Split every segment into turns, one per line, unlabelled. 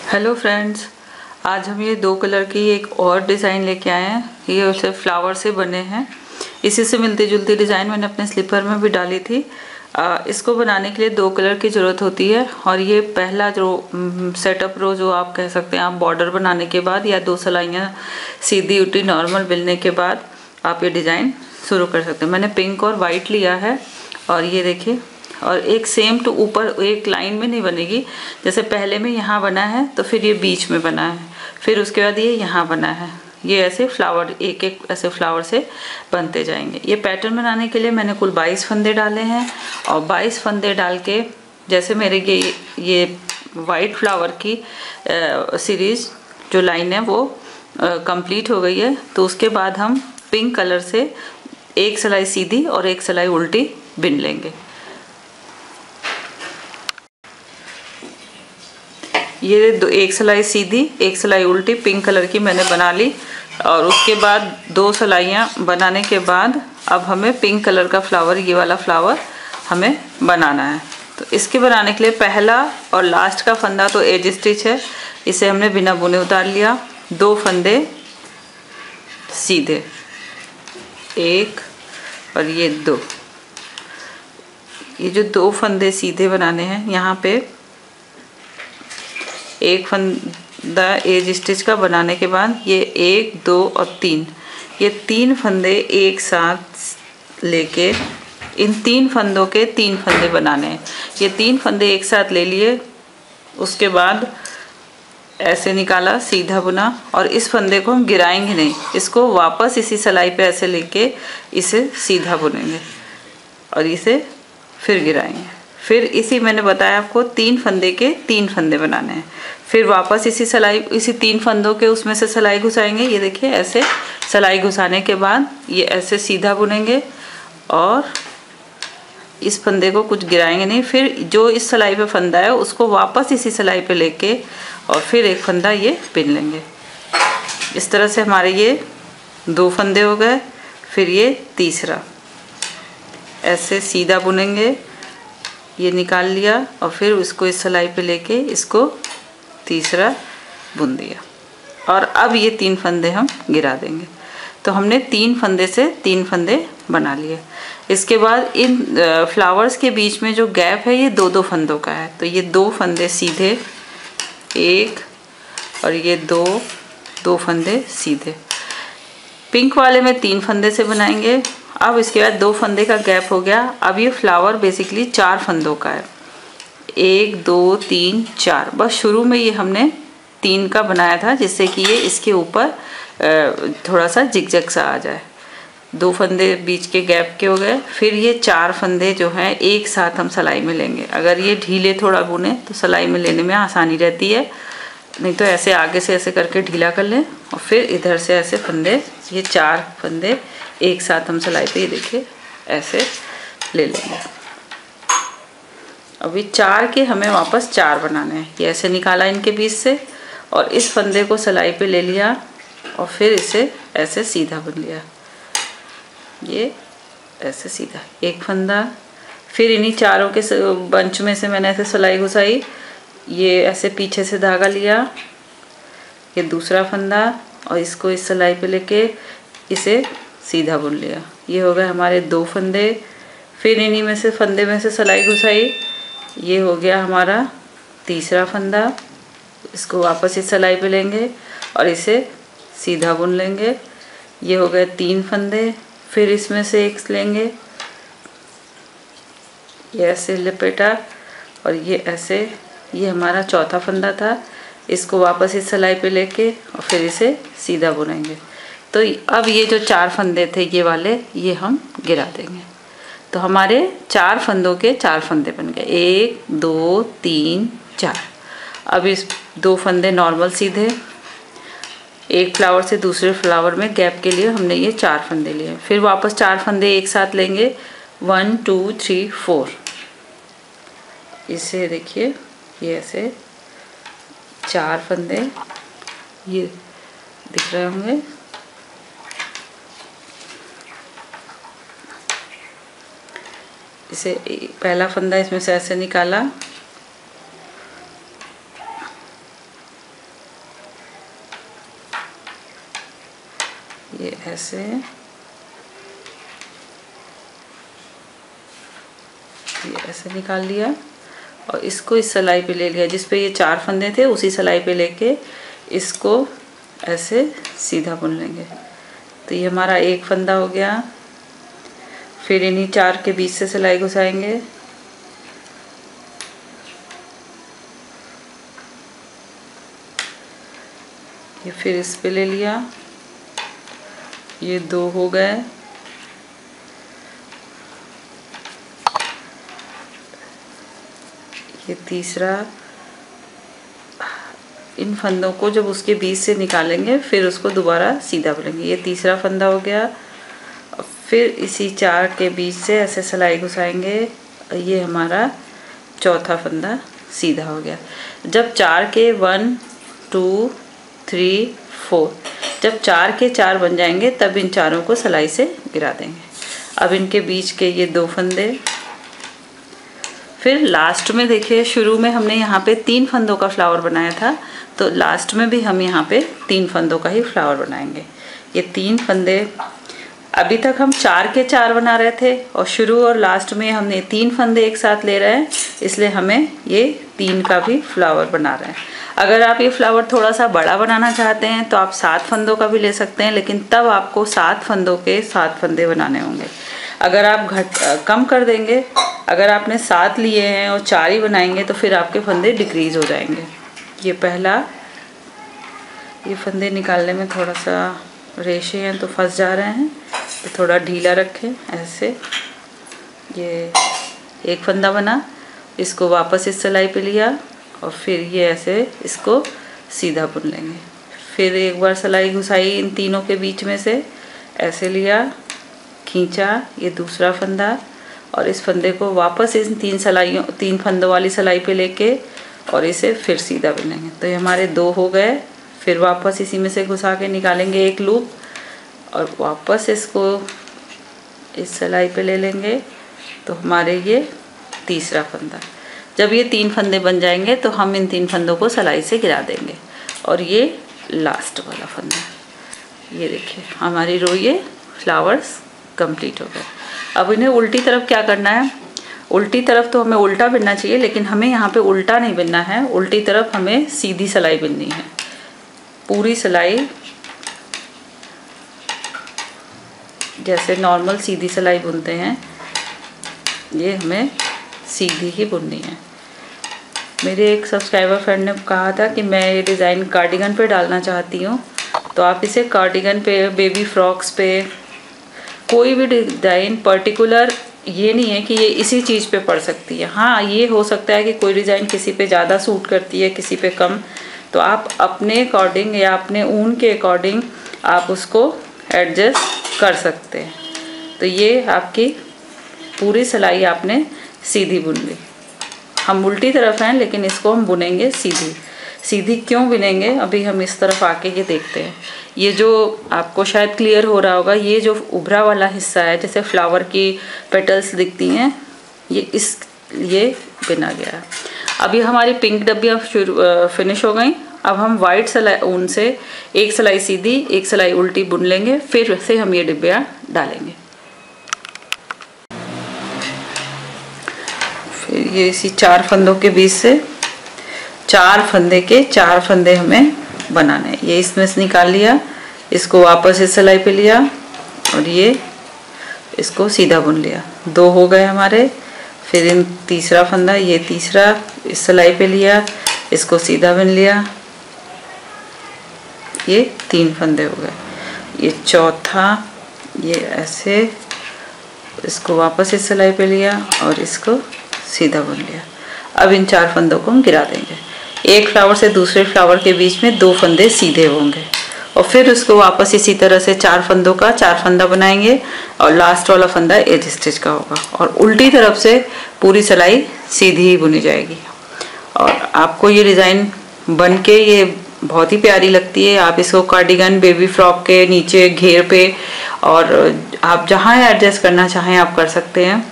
Hello friends, आज हम ये दो कलर की एक और डिज़ाइन लेके आए हैं। ये उसे फ्लावर से बने हैं। इसी से मिलती जुलती डिज़ाइन मैंने अपने स्लीपर में भी डाली थी। इसको बनाने के लिए दो कलर की ज़रूरत होती है और ये पहला जो सेटअप रो जो आप कह सकते हैं, आप बॉर्डर बनाने के बाद या दो सिलाइयाँ सीधी उल्टी नॉर्मल बिलने के बाद आप ये डिज़ाइन शुरू कर सकते हैं। मैंने पिंक और वाइट लिया है और ये देखिए, और एक सेम टू ऊपर एक लाइन में नहीं बनेगी। जैसे पहले में यहाँ बना है तो फिर ये बीच में बना है, फिर उसके बाद ये यहाँ बना है। ये ऐसे फ्लावर एक एक ऐसे फ्लावर से बनते जाएंगे। ये पैटर्न बनाने के लिए मैंने कुल 22 फंदे डाले हैं और 22 फंदे डाल के जैसे मेरे ये वाइट फ्लावर की सीरीज जो लाइन है वो कंप्लीट हो गई है। तो उसके बाद हम पिंक कलर से एक सिलाई सीधी और एक सिलाई उल्टी बिन लेंगे। ये एक सिलाई सीधी एक सिलाई उल्टी पिंक कलर की मैंने बना ली और उसके बाद दो सिलाइयाँ बनाने के बाद अब हमें पिंक कलर का फ्लावर, ये वाला फ्लावर हमें बनाना है। तो इसके बनाने के लिए पहला और लास्ट का फंदा तो एज स्टिच है, इसे हमने बिना बुने उतार लिया। दो फंदे सीधे, एक और ये दो, ये जो दो फंदे सीधे बनाने हैं यहाँ पे एक फंदा एज स्टिच का बनाने के बाद ये एक दो और तीन, ये तीन फंदे एक साथ लेके इन तीन फंदों के तीन फंदे बनाने हैं। ये तीन फंदे एक साथ ले लिए, उसके बाद ऐसे निकाला, सीधा बुना और इस फंदे को हम गिराएंगे नहीं, इसको वापस इसी सिलाई पे ऐसे लेके इसे सीधा बुनेंगे और इसे फिर गिराएंगे। फिर इसी मैंने बताया आपको तीन फंदे के तीन फंदे बनाने हैं। फिर वापस इसी तीन फंदों के उसमें से सिलाई घुसाएंगे। ये देखिए ऐसे सिलाई घुसाने के बाद ये ऐसे सीधा बुनेंगे और इस फंदे को कुछ गिराएंगे नहीं। फिर जो इस सिलाई पे फंदा है उसको वापस इसी सिलाई पे लेके और फिर एक फंदा ये बिन लेंगे। इस तरह से हमारे ये दो फंदे हो गए। फिर ये तीसरा ऐसे सीधा बुनेंगे, ये निकाल लिया और फिर उसको इस सिलाई पे लेके इसको तीसरा बुन दिया और अब ये तीन फंदे हम गिरा देंगे। तो हमने तीन फंदे से तीन फंदे बना लिए। इसके बाद इन फ्लावर्स के बीच में जो गैप है ये दो दो फंदों का है। तो ये दो फंदे सीधे, एक और ये दो फंदे सीधे। पिंक वाले में तीन फंदे से बनाएंगे। अब इसके बाद दो फंदे का गैप हो गया। अब ये फ्लावर बेसिकली चार फंदों का है, एक दो तीन चार। बस शुरू में ये हमने तीन का बनाया था जिससे कि ये इसके ऊपर थोड़ा सा जिगजग सा आ जाए। दो फंदे बीच के गैप के हो गए। फिर ये चार फंदे जो हैं एक साथ हम सिलाई में लेंगे। अगर ये ढीले थोड़ा बुने तो सिलाई में लेने में आसानी रहती है, नहीं तो ऐसे आगे से ऐसे करके ढीला कर लें और फिर इधर से ऐसे फंदे, ये चार फंदे एक साथ हम सिलाई पे, ये देखिए ऐसे ले लेंगे। अभी चार के हमें वापस चार बनाने हैं। ये ऐसे निकाला इनके बीच से और इस फंदे को सिलाई पे ले लिया और फिर इसे ऐसे सीधा बुन लिया। ये ऐसे सीधा एक फंदा, फिर इन्हीं चारों के बंच में से मैंने ऐसे सिलाई घुसाई, ये ऐसे पीछे से धागा लिया, ये दूसरा फंदा और इसको इस सिलाई पे लेके इसे सीधा बुन लिया। ये हो गए हमारे दो फंदे। फिर इन्हीं में से फंदे में से सिलाई घुसाई, ये हो गया हमारा तीसरा फंदा। इसको वापस इस सिलाई पे लेंगे और इसे सीधा बुन लेंगे। ये हो गए तीन फंदे। फिर इसमें से एक लेंगे, ये ऐसे लपेटा और ये ऐसे, ये हमारा चौथा फंदा था। इसको वापस इस सिलाई पे लेके और फिर इसे सीधा बुनेंगे। तो अब ये जो चार फंदे थे ये वाले, ये हम गिरा देंगे। तो हमारे चार फंदों के चार फंदे बन गए, एक दो तीन चार। अब इस दो फंदे नॉर्मल सीधे, एक फ्लावर से दूसरे फ्लावर में गैप के लिए हमने ये चार फंदे लिए। फिर वापस चार फंदे एक साथ लेंगे, 1 2 3 4। इसे देखिए ये ऐसे चार फंदे ये दिख रहे होंगे। इसे पहला फंदा इसमें से ऐसे निकाला, ये ऐसे, ये ऐसे निकाल लिया और इसको इस सिलाई पे ले लिया जिस पे ये 4 फंदे थे, उसी सिलाई पे लेके इसको ऐसे सीधा बुन लेंगे। तो ये हमारा एक फंदा हो गया। फिर इन्हीं 4 के बीच से सिलाई घुसाएंगे। ये फिर इस पे ले लिया, ये 2 हो गए। ये तीसरा, इन फंदों को जब उसके बीच से निकालेंगे फिर उसको दोबारा सीधा बुनेंगे। ये तीसरा फंदा हो गया। फिर इसी 4 के बीच से ऐसे सिलाई घुसाएंगे। ये हमारा चौथा फंदा सीधा हो गया। जब 4 के 1 2 3 4, जब 4 के 4 बन जाएंगे तब इन चारों को सिलाई से गिरा देंगे। अब इनके बीच के ये 2 फंदे। फिर लास्ट में देखिए, शुरू में हमने यहाँ पे 3 फंदों का फ्लावर बनाया था, तो लास्ट में भी हम यहाँ पे 3 फंदों का ही फ्लावर बनाएंगे। ये 3 फंदे, अभी तक हम 4 के 4 बना रहे थे और शुरू और लास्ट में हमने 3 फंदे एक साथ ले रहे हैं, इसलिए हमें ये 3 का भी फ्लावर बना रहे हैं। अगर आप ये फ्लावर थोड़ा सा बड़ा बनाना चाहते हैं तो आप 7 फंदों का भी ले सकते हैं, लेकिन तब आपको 7 फंदों के 7 फंदे बनाने होंगे। अगर आप कम कर देंगे, अगर आपने 7 लिए हैं और 4 ही बनाएंगे तो फिर आपके फंदे डिक्रीज हो जाएंगे। ये पहला, ये फंदे निकालने में थोड़ा सा रेशे हैं तो फंस जा रहे हैं, तो थोड़ा ढीला रखें ऐसे। ये एक फंदा बना, इसको वापस इस सिलाई पे लिया और फिर ये ऐसे इसको सीधा बुन लेंगे। फिर एक बार सिलाई घुसाई इन तीनों के बीच में से, ऐसे लिया, खींचा, ये दूसरा फंदा और इस फंदे को वापस इन 3 फंदों वाली सिलाई पे लेके और इसे फिर सीधा बुनेंगे। तो ये हमारे 2 हो गए। फिर वापस इसी में से घुसा के निकालेंगे एक लूप और वापस इसको इस सिलाई पे ले लेंगे, तो हमारे ये तीसरा फंदा। जब ये 3 फंदे बन जाएंगे तो हम इन 3 फंदों को सिलाई से गिरा देंगे और ये लास्ट वाला फंदा। ये देखिए हमारी रो, ये फ्लावर्स कंप्लीट हो गए। अब इन्हें उल्टी तरफ क्या करना है, उल्टी तरफ तो हमें उल्टा बिनना चाहिए, लेकिन हमें यहाँ पे उल्टा नहीं बिनना है, उल्टी तरफ हमें सीधी सिलाई बिननी है। पूरी सिलाई जैसे नॉर्मल सीधी सिलाई बुनते हैं, ये हमें सीधी ही बुननी है। मेरे एक सब्सक्राइबर फ्रेंड ने कहा था कि मैं ये डिज़ाइन कार्डिगन पे डालना चाहती हूँ, तो आप इसे कार्डिगन पे, बेबी फ्रॉक्स पे, कोई भी डिज़ाइन पर्टिकुलर ये नहीं है कि ये इसी चीज़ पे पड़ सकती है। हाँ, ये हो सकता है कि कोई डिज़ाइन किसी पे ज़्यादा सूट करती है, किसी पे कम, तो आप अपने अकॉर्डिंग या अपने ऊन के अकॉर्डिंग आप उसको एडजस्ट कर सकते हैं। तो ये आपकी पूरी सिलाई आपने सीधी बुन ली। हम उल्टी तरफ हैं लेकिन इसको हम बुनेंगे सीधी। सीधी क्यों बुनेंगे, अभी हम इस तरफ आके ये देखते हैं। ये जो आपको शायद क्लियर हो रहा होगा, ये जो उभरा वाला हिस्सा है, जैसे फ्लावर की पेटल्स दिखती हैं, ये बिना गया है। अभी हमारी पिंक डब्बियाँ फिनिश हो गई। अब हम वाइट सिलाई ऊन से एक सिलाई सीधी, एक सिलाई उल्टी बुन लेंगे, फिर से हम ये डिब्बियाँ डालेंगे। फिर ये इसी 4 फंदों के बीच से 4 फंदे के 4 फंदे हमें बनाने हैं। ये इसमें से निकाल लिया, इसको वापस इस सिलाई पे लिया और ये इसको सीधा बुन लिया। 2 हो गए हमारे। फिर इन तीसरा फंदा, ये तीसरा इस सिलाई पे लिया, इसको सीधा बुन लिया, ये 3 फंदे हो गए। ये चौथा, ये ऐसे इसको वापस इस सिलाई पे लिया और इसको सीधा बुन लिया। अब इन 4 फंदों को हम गिरा देंगे। एक फ्लावर से दूसरे फ्लावर के बीच में 2 फंदे सीधे होंगे और फिर उसको वापस इसी तरह से 4 फंदों का 4 फंदा बनाएंगे और लास्ट वाला फंदा एज स्टिच का होगा और उल्टी तरफ से पूरी सिलाई सीधी ही बुनी जाएगी। और आपको ये डिज़ाइन बन के ये बहुत ही प्यारी लगती है। आप इसको कार्डिगन, बेबी फ्रॉक के नीचे घेर पे और आप जहाँ एडजस्ट करना चाहें आप कर सकते हैं।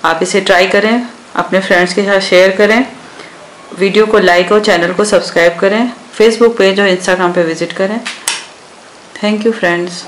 आप इसे ट्राई करें, अपने फ्रेंड्स के साथ शेयर करें, वीडियो को लाइक और चैनल को सब्सक्राइब करें, फेसबुक पेज और इंस्टाग्राम पे विजिट करें। Thank you friends.